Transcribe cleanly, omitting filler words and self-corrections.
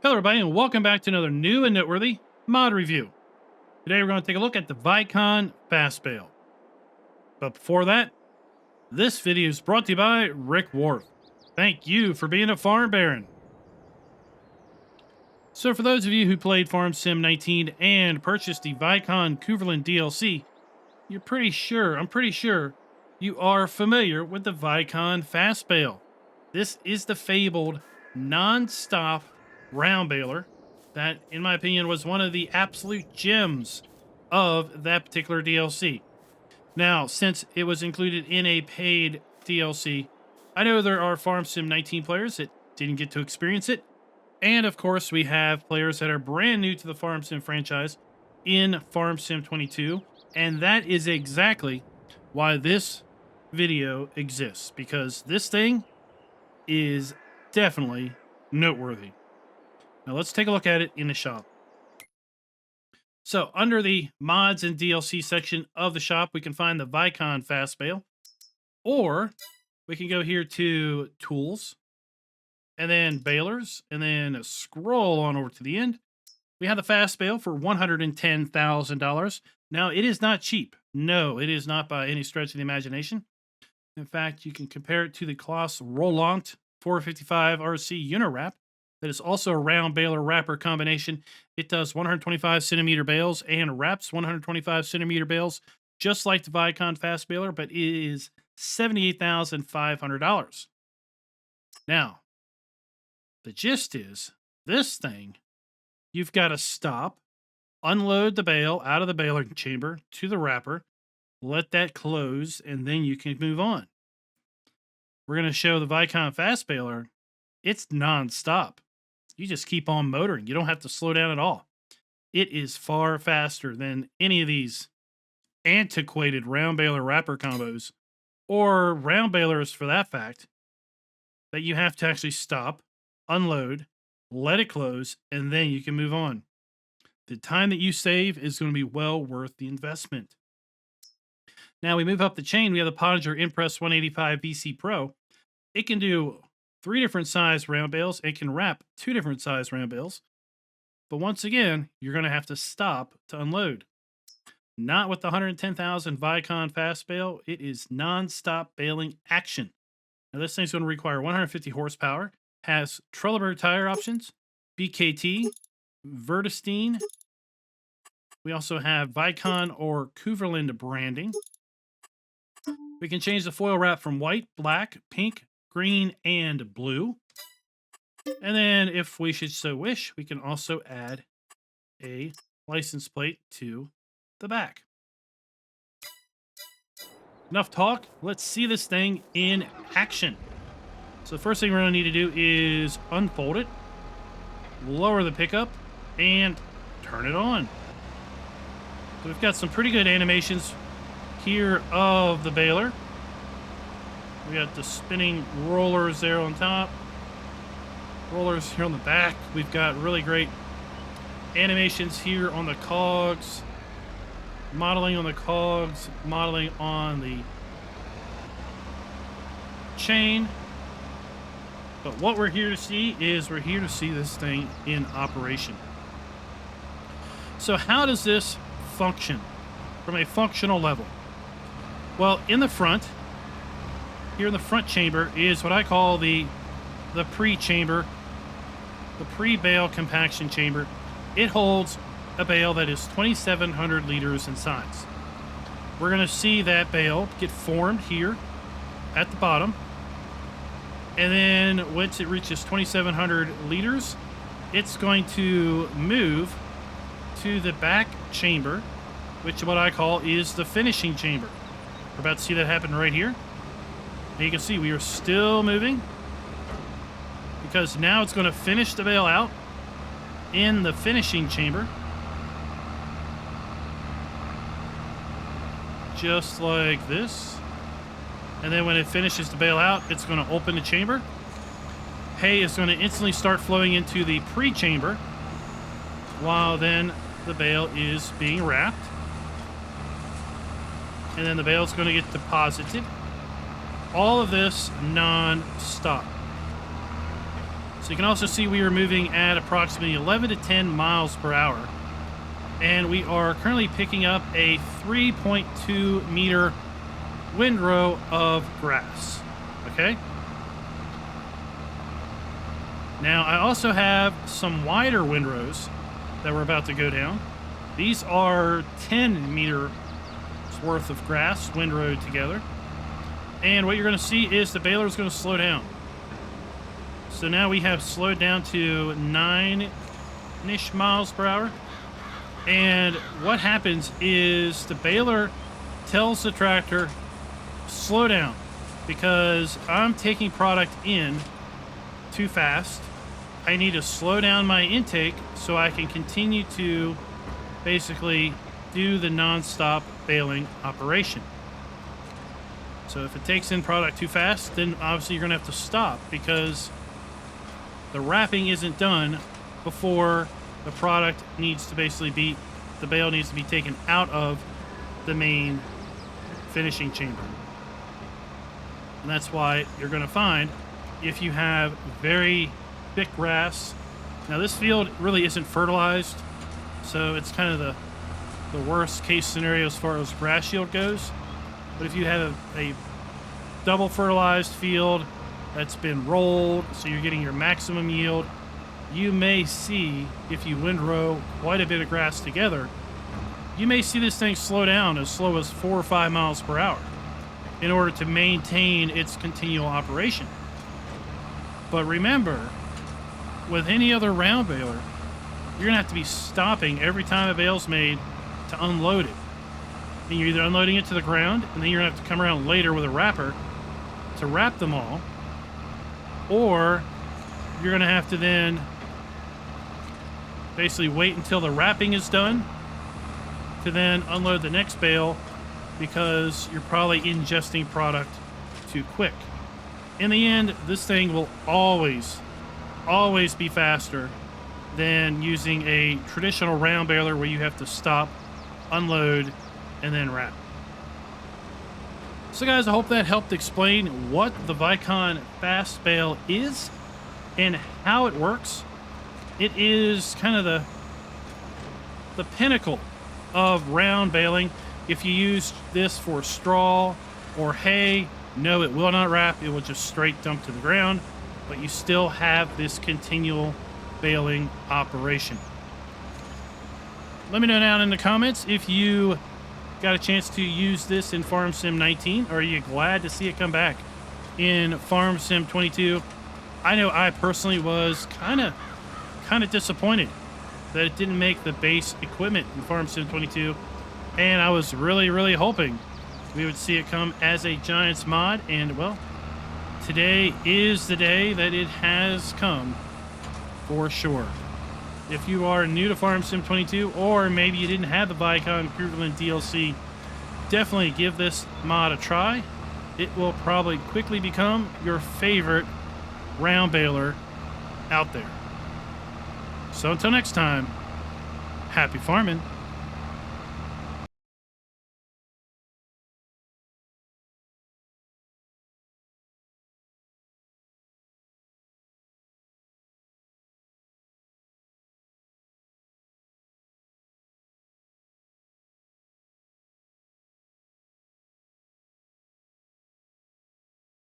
Hello everybody and welcome back to another new and noteworthy mod review. Today we're going to take a look at the Vicon FastBale. But before that, this video is brought to you by Rick Worth. Thank you for being a farm baron. So for those of you who played Farm Sim 19 and purchased the Vicon DLC, I'm pretty sure you are familiar with the Vicon FastBale. This is the fabled non-stop round baler that, in my opinion, was one of the absolute gems of that particular DLC. Now, since it was included in a paid DLC, I know there are Farm Sim 19 players that didn't get to experience it. And of course, we have players that are brand new to the Farm Sim franchise in Farm Sim 22. And that is exactly why this video exists, because this thing is definitely noteworthy. Now let's take a look at it in the shop. So under the mods and DLC section of the shop, we can find the Vicon FastBale, or we can go here to Tools, and then Balers, and then scroll on over to the end. We have the FastBale for $110,000. Now, it is not cheap. No, it is not by any stretch of the imagination. In fact, you can compare it to the Kloss Roland 455 RC Uniwrap. That is also a round baler wrapper combination. It does 125 centimeter bales and wraps 125 centimeter bales, just like the Vicon FastBaler, but it is $78,500. Now, the gist is, this thing, you've got to stop, unload the bale out of the baling chamber to the wrapper, let that close, and then you can move on. We're going to show the Vicon FastBaler. It's non-stop. You just keep on motoring. You don't have to slow down at all. It is far faster than any of these antiquated round baler wrapper combos, or round balers for that fact, that you have to actually stop, unload, let it close, and then you can move on. The time that you save is going to be well worth the investment. Now we move up the chain. We have the Pottinger Impress 185 BC Pro. It can do 3 different size round bales. It can wrap 2 different size round bales. But once again, you're going to have to stop to unload. Not with the $110,000 Vicon FastBale. It is non-stop baling action. Now this thing's going to require 150 horsepower. Has Trelleborg tire options, BKT, Vertestein. We also have Vicon or Kuverland branding. We can change the foil wrap from white, black, pink, green, and blue. And then if we should so wish, we can also add a license plate to the back. Enough talk. Let's see this thing in action. So the first thing we're going to need to do is unfold it, lower the pickup, and turn it on. So we've got some pretty good animations here of the baler. We got the spinning rollers there on top, rollers here on the back. We've got really great animations here on the cogs, modeling on the cogs, modeling on the chain. But what we're here to see is we're here to see this thing in operation. So how does this function from a functional level? Well, in the front, here in the front chamber is what I call the pre-chamber, the pre-bale compaction chamber. It holds a bale that is 2,700 liters in size. We're going to see that bale get formed here at the bottom. And then once it reaches 2,700 liters, it's going to move to the back chamber, which what I call is the finishing chamber. We're about to see that happen right here. And you can see we are still moving, because now it's going to finish the bale out in the finishing chamber. Just like this. And then when it finishes the bale out, it's going to open the chamber. Hay is going to instantly start flowing into the pre-chamber, while then the bale is being wrapped. And then the bale is going to get deposited. All of this non-stop. So you can also see we are moving at approximately 11 to 10 miles per hour. And we are currently picking up a 3.2 meter windrow of grass. Okay? Now, I also have some wider windrows that we're about to go down. These are 10 meters worth of grass windrowed together. And what you're going to see is the baler is going to slow down. So now we have slowed down to 9-ish miles per hour. And what happens is the baler tells the tractor, slow down, because I'm taking product in too fast. I need to slow down my intake so I can continue to basically do the non-stop baling operation. So if it takes in product too fast, then obviously you're going to have to stop because the wrapping isn't done before the product needs to basically be, the bale needs to be taken out of the main finishing chamber. And that's why you're going to find if you have very thick grass. Now this field really isn't fertilized, so it's kind of the worst case scenario as far as grass yield goes. But if you have a double fertilized field that's been rolled, so you're getting your maximum yield, you may see, if you windrow quite a bit of grass together, you may see this thing slow down as slow as 4 or 5 miles per hour in order to maintain its continual operation. But remember, with any other round baler, you're gonna have to be stopping every time a bale's made to unload it. And you're either unloading it to the ground, and then you're gonna have to come around later with a wrapper to wrap them all, or you're gonna have to then basically wait until the wrapping is done to then unload the next bale because you're probably ingesting product too quick. In the end, this thing will always be faster than using a traditional round baler where you have to stop, unload, and then wrap. So guys, I hope that helped explain what the Vicon FastBale is and how it works. It is kind of the pinnacle of round baling. If you use this for straw or hay, no, it will not wrap. It will just straight dump to the ground, but you still have this continual baling operation. Let me know down in the comments if you got a chance to use this in Farm Sim 19. Or are you glad to see it come back in Farm Sim 22? I know I personally was kind of disappointed that it didn't make the base equipment in Farm Sim 22, and I was really hoping we would see it come as a Giants mod. And well, today is the day that it has come for sure. If you are new to Farm Sim 22, or maybe you didn't have the Vicon DLC, definitely give this mod a try. It will probably quickly become your favorite round baler out there. So until next time, happy farming.